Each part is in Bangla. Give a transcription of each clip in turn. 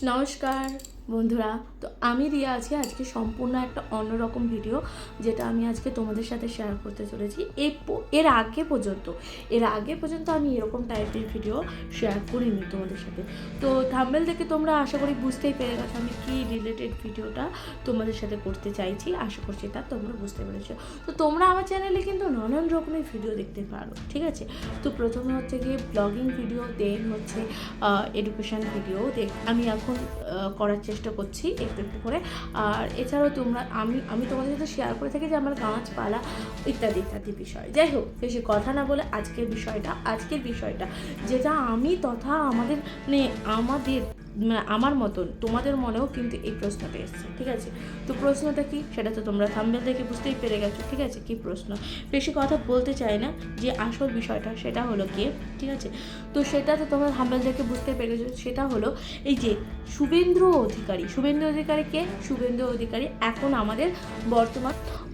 নমস্কার বন্ধুরা। তো আমি রিয়া আছি আজকে সম্পূর্ণ একটা অন্যরকম ভিডিও, যেটা আমি আজকে তোমাদের সাথে শেয়ার করতে চলেছি। এর আগে পর্যন্ত আমি এরকম টাইপের ভিডিও শেয়ার করিনি তোমাদের সাথে। তো থাম্বনেল থেকে তোমরা আশা করি বুঝতেই পেরে গেছো আমি কি রিলেটেড ভিডিওটা তোমাদের সাথে করতে চাইছি। আশা করছি তা তোমরা বুঝতে পেরেছো। তো তোমরা আমার চ্যানেলে কিন্তু নানান রকমের ভিডিও দেখতে পারো, ঠিক আছে। তো প্রথমে হচ্ছে গিয়ে ব্লগিং ভিডিও, দেন হচ্ছে এডুকেশান ভিডিও আমি এখন করার চেষ্টা করছি একটু একটু করে। আর এছাড়াও আমি তোমাদের সাথে শেয়ার করে থাকি যে আমার গাছপালা ইত্যাদি ইত্যাদি বিষয়। যাই হোক, বেশি কথা না বলে আজকের বিষয়টা যেটা আমি তথা আমার মতন তোমাদের মনেও কিন্তু এই প্রশ্নটা এসছে, ঠিক আছে। তো প্রশ্নটা কি সেটা তো তোমরা থাম্বনেল দেখে বুঝতেই পেরে গেছো, ঠিক আছে। কি প্রশ্ন, বেশি কথা বলতে চাই না, যে আসল বিষয়টা সেটা হলো কি, ঠিক আছে। তো সেটা তো তোমরা থাম্বনেল দেখে বুঝতেই পেরে গেছো, সেটা হলো এই যে শুভেন্দু অধিকারী কে? শুভেন্দু অধিকারী এখন আমাদের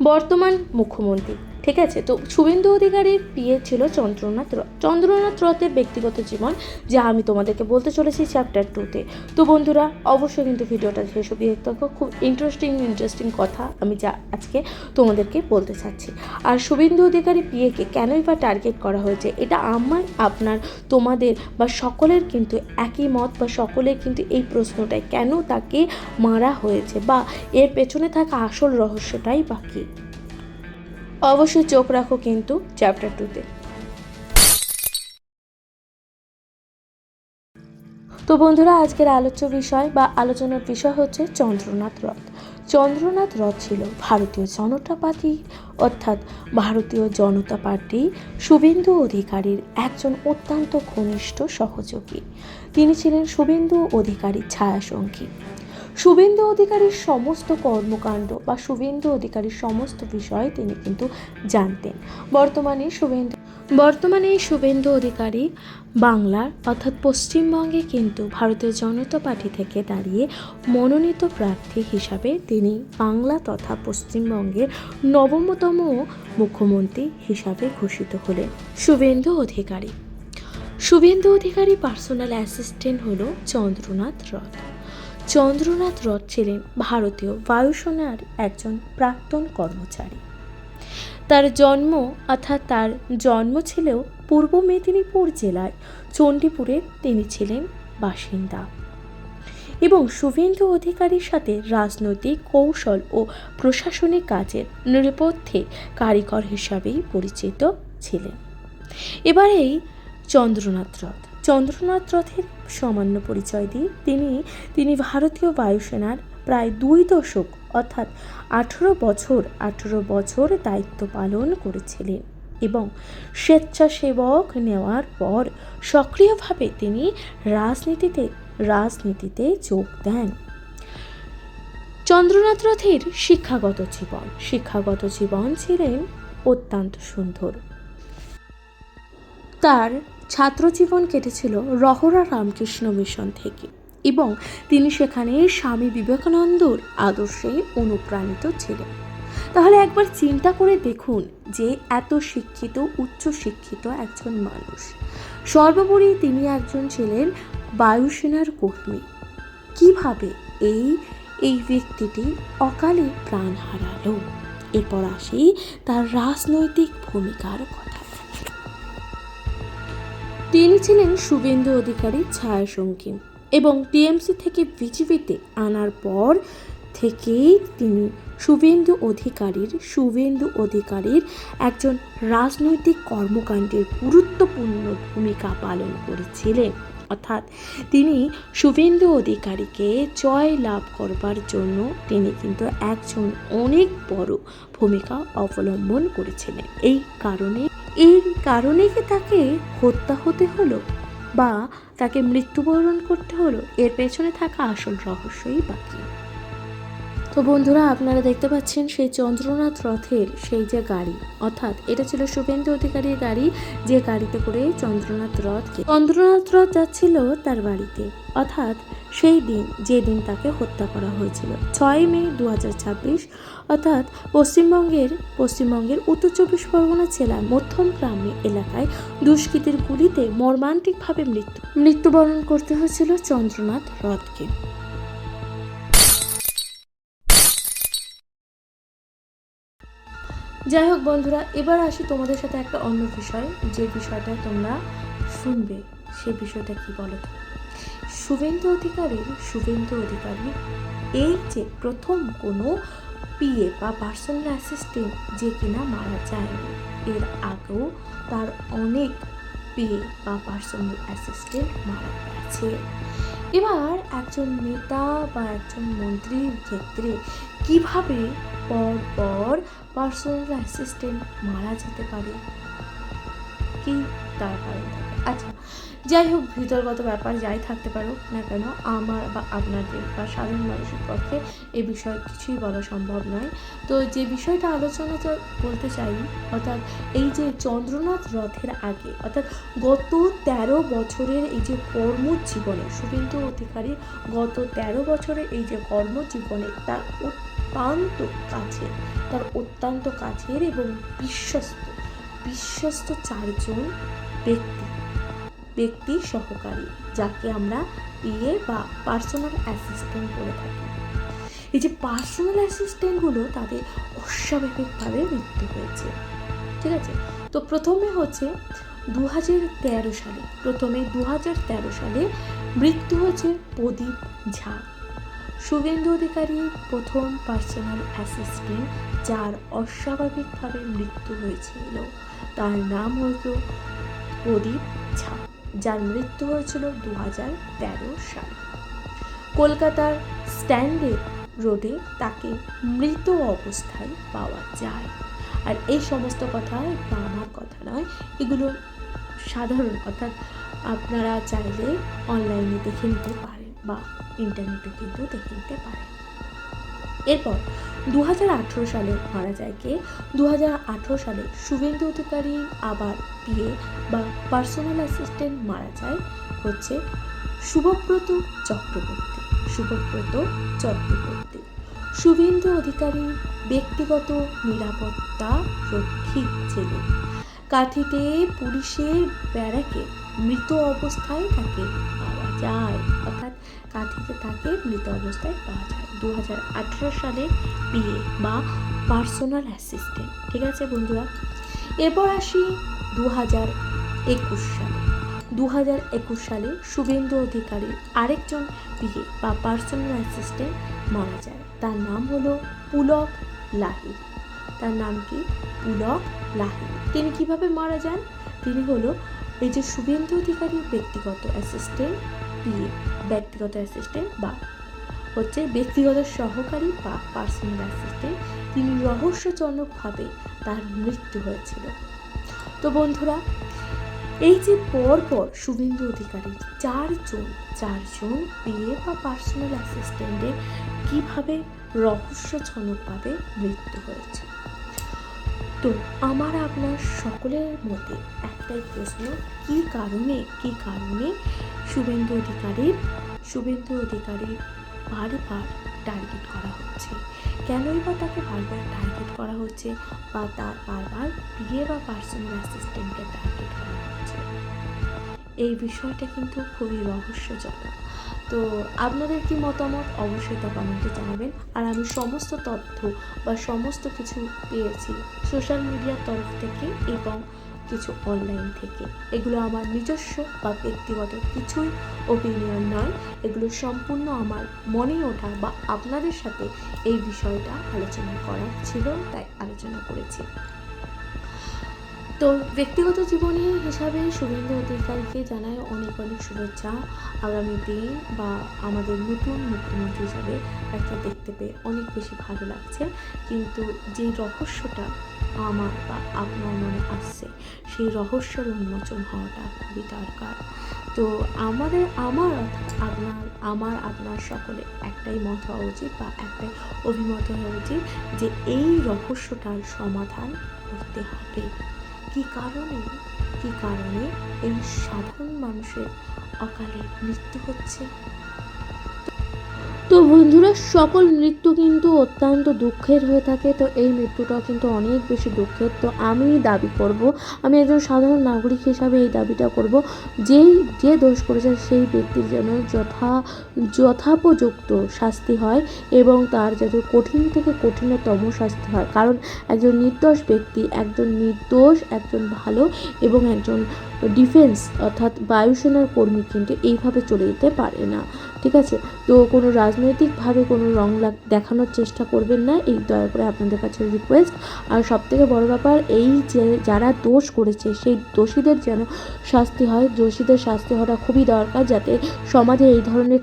বর্তমান মুখ্যমন্ত্রী, ঠিক আছে। তো শুভেন্দু অধিকারীর বিয়ে ছিল চন্দ্রনাথ রথের ব্যক্তিগত জীবন, যা আমি তোমাদেরকে বলতে চলেছি চ্যাপ্টার 2-তে। তো বন্ধুরা অবশ্যই কিন্তু ভিডিওটা শেষ অবধি দেখতে থাকো, খুব ইন্টারেস্টিং কথা আমি যা আজকে তোমাদেরকে বলতে চাচ্ছি। আর শুভেন্দু অধিকারী বিয়েকে কেনই বা টার্গেট করা হয়েছে, এটা আমার, আপনার, তোমাদের বা সকলের কিন্তু একই মত, বা সকলের কিন্তু এই প্রশ্নটাই, কেন তাকে মারা হয়েছে বা এর পেছনে থাকা আসল রহস্যটাই বাকি। অবশ্যই চোখ রাখো কিন্তু চ্যাপ্টার 2-তে। তো বন্ধুরা আজকের আলোচনার বিষয় হচ্ছে চন্দ্রনাথ রথ ছিল ভারতীয় জনতা পার্টি শুভেন্দু অধিকারীর একজন অত্যন্ত ঘনিষ্ঠ সহযোগী। তিনি ছিলেন শুভেন্দু অধিকারীর ছায়াসঙ্গী। শুভেন্দু অধিকারীর সমস্ত কর্মকাণ্ড বা শুভেন্দু অধিকারীর সমস্ত বিষয় তিনি কিন্তু জানতেন। বর্তমানে শুভেন্দু অধিকারী বাংলার অর্থাৎ পশ্চিমবঙ্গে কিন্তু ভারতীয় জনতা পার্টি থেকে দাঁড়িয়ে মনোনীত প্রার্থী হিসাবে তিনি বাংলা তথা পশ্চিমবঙ্গের 9তম মুখ্যমন্ত্রী হিসাবে ঘোষিত হলেন শুভেন্দু অধিকারী পার্সোনাল অ্যাসিস্ট্যান্ট হল চন্দ্রনাথ রথ ছিলেন ভারতীয় বায়ুসেনার একজন প্রাক্তন কর্মচারী। তার জন্ম ছিল পূর্ব মেদিনীপুর জেলার চণ্ডীপুরে তিনি ছিলেন বাসিন্দা, এবং শুভেন্দু অধিকারীর সাথে রাজনৈতিক কৌশল ও প্রশাসনিক কাজের নেপথ্যে কারিগর হিসাবেই পরিচিত ছিলেন। এবারেই চন্দ্রনাথ রথের সামান্য পরিচয় দিই। তিনি ভারতীয় বায়ুসেনার প্রায় 2 দশক অর্থাৎ 18 বছর দায়িত্ব পালন করেছিলেন, এবং স্বেচ্ছাসেবক নেওয়ার পর সক্রিয়ভাবে তিনি রাজনীতিতে যোগ দেন। চন্দ্রনাথ রথের শিক্ষাগত জীবন ছিলেন অত্যন্ত সুন্দর। তার ছাত্রজীবন কেটেছিল রহরা রামকৃষ্ণ মিশন থেকে, এবং তিনি সেখানে স্বামী বিবেকানন্দর আদর্শে অনুপ্রাণিত ছিলেন। তাহলে একবার চিন্তা করে দেখুন যে এত উচ্চ শিক্ষিত একজন মানুষ, সর্বোপরি তিনি একজন ছিলেন বায়ুসেনার কর্মী, কিভাবে এই ব্যক্তিটি অকালে প্রাণ হারালো। এরপর আসি তার রাজনৈতিক ভূমিকার কথা। তিনি ছিলেন শুভেন্দু অধিকারীর ছায়াসঙ্গী, এবং টিএমসি থেকে বিজেপিতে আনার পর থেকেই তিনি শুভেন্দু অধিকারীর একজন রাজনৈতিক কর্মকাণ্ডের গুরুত্বপূর্ণ ভূমিকা পালন করেছিলেন। অর্থাৎ তিনি শুভেন্দু অধিকারীকে জয় লাভ করবার জন্য তিনি কিন্তু একজন অনেক বড় ভূমিকা অবলম্বন করেছিলেন। এই কারণে কি তাকে হত্যা হতে হলো বা তাকে মৃত্যুবরণ করতে হলো, এর পেছনে থাকা আসল রহস্যই বাকি। তো বন্ধুরা আপনারা দেখতে পাচ্ছেন সেই চন্দ্রনাথ রথের সেই যে গাড়ি, অর্থাৎ এটা ছিল শুভেন্দু অধিকারীর গাড়ি, যে গাড়িতে করে চন্দ্রনাথ রথ যাচ্ছিল তার বাড়িতে, অর্থাৎ সেই দিন যেদিন তাকে হত্যা করা হয়েছিল 6 মে 2026, অর্থাৎ পশ্চিমবঙ্গের উত্তর 24 পরগনা জেলার মধ্যম গ্রাম্য এলাকায় দুষ্কৃতীর গুলিতে মর্মান্তিকভাবে মৃত্যুবরণ করতে হয়েছিল চন্দ্রনাথ রথকে। যাই হোক বন্ধুরা, এবার আসি তোমাদের সাথে একটা অন্য বিষয়, যে বিষয়টা তোমরা শুনবে সে বিষয়টা কি বলো তো। শুভেন্দু অধিকারীর এই যে প্রথম কোনো পিএ বা পার্সোনাল অ্যাসিস্ট্যান্ট যে কিনা মারা যায়নি, এর আগেও তার অনেক পিএ বা পার্সোনাল অ্যাসিস্ট্যান্ট মারা গেছে। এবার একজন নেতা বা একজন মন্ত্রীর ক্ষেত্রে কিভাবে পর পার্সোনাল অ্যাসিস্ট্যান্ট মারা যেতে পারে, কি তার কারণ থাকে। আচ্ছা, যাই হোক, ভিতরগত ব্যাপার যাই থাকতে পারো না কেন, আমার বা আপনাদের বা সাধারণ মানুষের পক্ষে এই বিষয়ে কিছুই বলা সম্ভব নয়। তো যে বিষয়টা আলোচনা বলতে চাই, অর্থাৎ এই যে চন্দ্রনাথ রথের আগে, অর্থাৎ গত 13 বছরের এই যে কর্মজীবনে শুভেন্দু অধিকারী গত 13 বছরের এই যে কর্মজীবনে তার অত্যন্ত কাছের এবং বিশ্বস্ত 4 জন ব্যক্তি সহকারী, যাকে আমরা পিএ বা পার্সোনাল অ্যাসিস্ট্যান্ট বলে থাকি। এই যে পার্সোনাল অ্যাসিস্ট্যান্টগুলো তাদের অস্বাভাবিকভাবে মৃত্যু হয়েছে, ঠিক আছে। তো প্রথমে হচ্ছে 2013 সালে মৃত্যু হয়েছে প্রদীপ ঝা, শুভেন্দু অধিকারীর প্রথম পার্সোনাল অ্যাসিস্ট্যান্ট যার অস্বাভাবিকভাবে মৃত্যু হয়েছিল, তার নাম হতো প্রদীপ ঝা, যার মৃত্যু হয়েছিল 2013 সালে। কলকাতার স্ট্যান্ডে রোডে তাকে মৃত অবস্থায় পাওয়া যায়। আর এই সমস্ত কথা বা আমার কথা নয়, এগুলো সাধারণ, অর্থাৎ আপনারা চাইলে অনলাইনে দেখে নিতে পারেন বা ইন্টারনেটে কিন্তু দেখে নিতে পারেন। এরপর 2018 সালে মারা যায় কে? 2018 সালে শুভেন্দু অধিকারী আবার পিএ বা পার্সোনাল অ্যাসিস্ট্যান্ট মারা যায় হচ্ছে শুভব্রত চক্রবর্তী। শুভেন্দু অধিকারী ব্যক্তিগত নিরাপত্তা রক্ষী ছিলেন। কাঁথিতে পুলিশের ব্যারাকে মৃত অবস্থায় তাকে পাওয়া যায়, অর্থাৎ কাঁথিতে তাকে মৃত অবস্থায় পাওয়া যায় 2018 সালে পিএ বা পার্সোনাল অ্যাসিস্ট্যান্ট, ঠিক আছে বন্ধুরা। এরপর আসি 2021 সালে শুভেন্দু অধিকারীর আরেকজন পিএ বা পার্সোনাল অ্যাসিস্ট্যান্ট মারা যায়, তার নাম হলো পুলক লাহিড়ী। তার নাম কি? পুলক লাহিড়ী। তিনি কিভাবে মারা যান? তিনি হলো এই যে শুভেন্দু অধিকারীর ব্যক্তিগত অ্যাসিস্ট্যান্ট বা হচ্ছে ব্যক্তিগত সহকারী বা পার্সোনাল অ্যাসিস্ট্যান্ট, তিনি রহস্যজনকভাবে তার মৃত্যু হয়েছিল। তো বন্ধুরা, এই যে পরপর শুভেন্দু অধিকারীর চারজন পিএ বা পার্সোনাল অ্যাসিস্ট্যান্টের কিভাবে রহস্যজনকভাবে মৃত্যু হয়েছে, তো আমার আপনার সকলের মধ্যে একটাই প্রশ্ন, কি কারণে শুভেন্দু অধিকারীর বারবার টার্গেট করা হচ্ছে? কেনই বা তাকে বারবার টার্গেট করা হচ্ছে বা তার বারবার পিএ বা পার্সোনাল অ্যাসিস্ট্যান্টকে টার্গেট করা হচ্ছে? এই বিষয়টা কিন্তু খুবই রহস্যজনক। তো আপনাদের কি মতামত অবশ্যই তা কমেন্টে জানাবেন। আর আমি সমস্ত তথ্য বা সমস্ত কিছু পেয়েছি সোশ্যাল মিডিয়ার তরফ থেকে এবং কিছু অনলাইন থেকে। এগুলো আমার নিজস্ব বা ব্যক্তিগত কিছুই ওপিনিয়ন নয়, এগুলো সম্পূর্ণ আমার মনে ওঠা বা আপনাদের সাথে এই বিষয়টা আলোচনা করার ছিল, তাই আলোচনা করেছি। তো ব্যক্তিগত জীবনে হিসাবে শুভেন্দু অধিকারীকে জানাই অনেক শুভেচ্ছা। আগামী দিন বা আমাদের নতুন মুখ্যমন্ত্রী হিসাবে তাকে দেখতে পেয়ে অনেক বেশি ভালো লাগছে, কিন্তু যেই রহস্যটা আমার বা আপনার মনে আসছে, সেই রহস্যের উন্মোচন হওয়াটা খুবই দরকার। তো আপনার সকলে একটাই মত হওয়া উচিত বা একটাই অভিমত হওয়া উচিত যে এই রহস্যটার সমাধান করতে হবে। কি কারণে এই সাধারণ মানুষের অকালে মৃত্যু হচ্ছে? তো তো বন্ধুরা, সকল মৃত্যু কিন্তু অত্যন্ত দুঃখের হয়ে থাকে। তো এই মৃত্যুটাও কিন্তু অনেক বেশি দুঃখের। তো আমি দাবি করব, আমি একজন সাধারণ নাগরিক হিসাবে এই দাবিটা করব, যে দোষ করেছে সেই ব্যক্তির যেন যথোপযুক্ত শাস্তি হয় এবং তার যেন কঠিন থেকে কঠিনতম শাস্তি হয়। কারণ একজন নির্দোষ ব্যক্তি, একজন নির্দোষ, একজন ভালো এবং একজন ডিফেন্স অর্থাৎ বায়ুসেনার কর্মী কিন্তু এইভাবে চলে যেতে পারে না। ঠিক আছে? তো কোনো রাজনৈতিকভাবে কোনো রং দেখানোর চেষ্টা করবেন না, এই দয়া করে আপনাদের কাছে রিকোয়েস্ট। আর সবথেকে বড় ব্যাপার এই যে যারা দোষ করেছে সেই দোষীদের যেন শাস্তি হয়। দোষীদের শাস্তি হওয়াটা খুবই দরকার, যাতে সমাজে এই ধরনের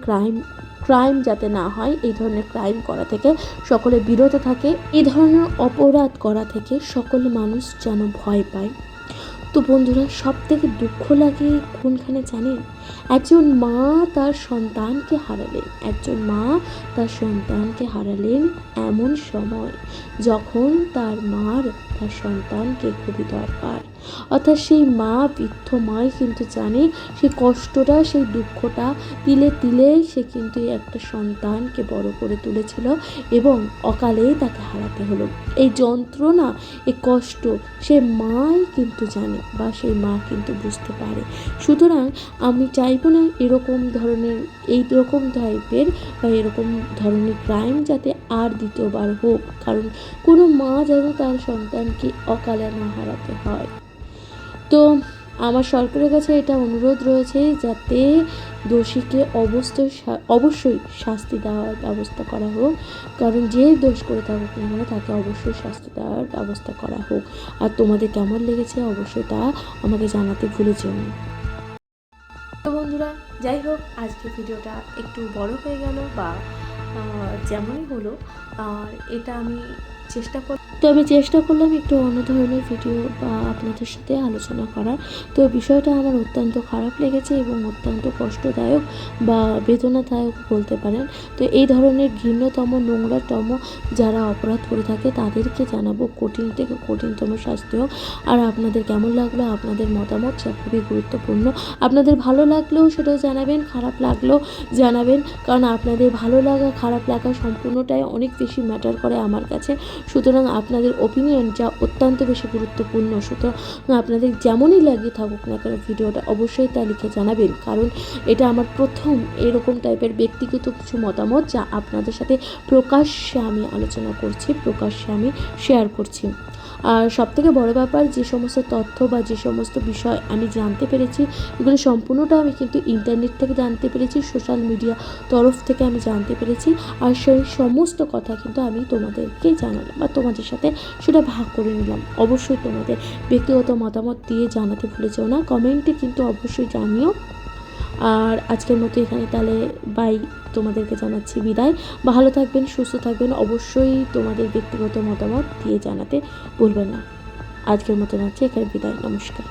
ক্রাইম যাতে না হয়, এই ধরনের ক্রাইম করা থেকে সকলে বিরত থাকে, এই ধরনের অপরাধ করা থেকে সকল মানুষ যেন ভয় পায়। তো বন্ধুরা, সব থেকে দুঃখ লাগে কোনখানে জানেন? একজন মা তার সন্তানকে হারালেন এমন সময় যখন তার মার তার সন্তানকে খুবই দরকার। অর্থাৎ সেই মা, বৃদ্ধ মাই কিন্তু জানে সেই কষ্টটা, সেই দুঃখটা, তিলে তিলে সে কিন্তু একটা সন্তানকে বড় করে তুলেছিল এবং অকালেই তাকে হারাতে হলো। এই যন্ত্রণা, এই কষ্ট সে মাই কিন্তু জানে বা সেই মা কিন্তু বুঝতে পারে। সুতরাং আমি চাইবো না এরকম টাইপের বা এরকম ধরনের ক্রাইম যাতে আর দ্বিতীয়বার হোক, কারণ কোনো মা যেন তার সন্তানকে অকালে না হারাতে হয়। তো আমার সরকারের কাছে এটা অনুরোধ রয়েছে, যাতে দোষীকে অবশ্যই শাস্তি দেওয়ার ব্যবস্থা করা হোক, কারণ যে দোষ করে থাকুক না কেন তাকে অবশ্যই শাস্তি দেওয়ার ব্যবস্থা করা হোক। আর তোমাদের কেমন লেগেছে অবশ্যই তা আমাকে জানাতে ভুলে যেও না। তো বন্ধুরা, যাই হোক, আজকে ভিডিওটা একটু বড় হয়ে গেল বা যেমনই হলো, আর এটা আমি চেষ্টা করলাম একটু অন্য ধরনের ভিডিও বা আপনাদের সাথে আলোচনা করার। তো বিষয়টা আমার অত্যন্ত খারাপ লেগেছে এবং অত্যন্ত কষ্টদায়ক বা বেদনাদায়ক বলতে পারেন। তো এই ধরনের ঘৃণ্যতম, নোংরাতম যারা অপরাধ করে থাকে তাদেরকে জানাবো কঠিন থেকে কঠিনতম শাস্তি হোক। আর আপনাদের কেমন লাগলো, আপনাদের মতামত যা খুবই গুরুত্বপূর্ণ। আপনাদের ভালো লাগলেও সেটাও জানাবেন, খারাপ লাগলেও জানাবেন, কারণ আপনাদের ভালো লাগা খারাপ লাগা সম্পূর্ণটাই অনেক বেশি ম্যাটার করে আমার কাছে। সুতরাং আপনাদের ওপিনিয়ন যা অত্যন্ত বেশি গুরুত্বপূর্ণ। সুতরাং আপনাদের যেমনই লাগিয়ে থাকুক না কেন ভিডিওটা অবশ্যই তা লিখে জানাবেন, কারণ এটা আমার প্রথম এরকম টাইপের ব্যক্তিগত কিছু মতামত যা আপনাদের সাথে প্রকাশ্যে আমি আলোচনা করছি, প্রকাশ্যে আমি শেয়ার করছি। আর সবথেকে বড় ব্যাপার, যে সমস্ত তথ্য বা যে সমস্ত বিষয় আমি জানতে পেরেছি, এগুলো সম্পূর্ণটা আমি কিন্তু ইন্টারনেট থেকে জানতে পেরেছি, সোশ্যাল মিডিয়া তরফ থেকে আমি জানতে পেরেছি। আর সেই সমস্ত কথা কিন্তু আমি তোমাদেরকে জানালাম বা তোমাদের সাথে সেটা ভাগ করে নিলাম। অবশ্যই তোমাদের ব্যক্তিগত মতামত দিয়ে জানাতে ভুলে যেও না, কমেন্টে কিন্তু অবশ্যই জানিও। আর আজকের মতো এখানে তাহলে বাই, তোমাদেরকে জানাচ্ছি বিদায়। ভালো থাকবেন, সুস্থ থাকবেন, অবশ্যই তোমাদের ব্যক্তিগত মতামত দিয়ে জানাতে ভুলবেন না। আজকের মতো জানাচ্ছি এখানে বিদায়, নমস্কার।